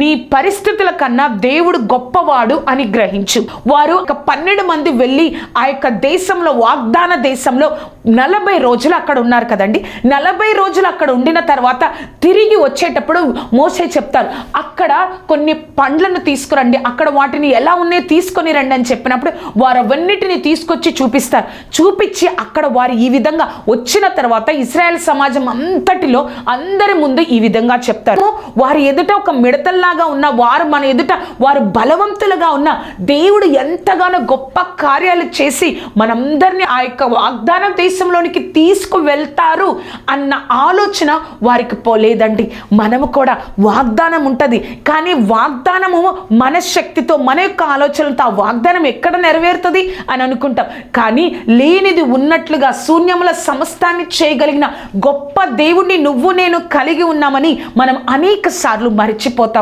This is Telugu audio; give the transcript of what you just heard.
నీ పరిస్థితుల కన్నా దేవుడు గొప్పవాడు అని గ్రహించు. వారు 12 మంది వెళ్ళి ఆ యొక్క దేశంలో, వాగ్దాన దేశంలో 40 రోజులు అక్కడ ఉన్నారు కదండి. 40 రోజులు అక్కడ ఉండిన తర్వాత తిరిగి వచ్చేటప్పుడు మోసే చెప్తారు, అక్కడ కొన్ని పండ్లను తీసుకురండి, అక్కడ వాటిని ఎలా ఉన్నాయో తీసుకొని రండి అని చెప్పినప్పుడు వారు అవన్నిటిని తీసుకొచ్చి చూపిస్తారు. చూపించి అక్కడ వారు ఈ విధంగా వచ్చిన తర్వాత ఇశ్రాయేల్ సమాజం అంతటిలో అందరి ముందు ఈ విధంగా చెప్తారు, వారి ఎదుట ఒక మిడతల్లాగా ఉన్న వారు, మన ఎదుట వారు బలవంతులుగా ఉన్న దేవుడు ఎంతగానో గొప్ప కార్యాలు చేసి మనందరినీ ఆ యొక్క వాగ్దాన దేశంలోనికి తీసుకువెళ్తారు అన్న ఆలోచన వారికి పోలేదండి. మనము కూడా వాగ్దానం ఉంటుంది, కానీ వాగ్దానము మన శక్తితో, మన యొక్క ఆలోచనలతో ఆ వాగ్దానం ఎక్కడ నెరవేరుతుంది అని అనుకుంటాం. కానీ లేనిది ఉన్నట్లుగా శూన్యముల సమస్తాన్ని చేయగలిగిన గొప్ప దేవుణ్ణి నువ్వు నేను కలిగి ఉన్నామని మనం అనేక సార్లు మర్చిపోతాం.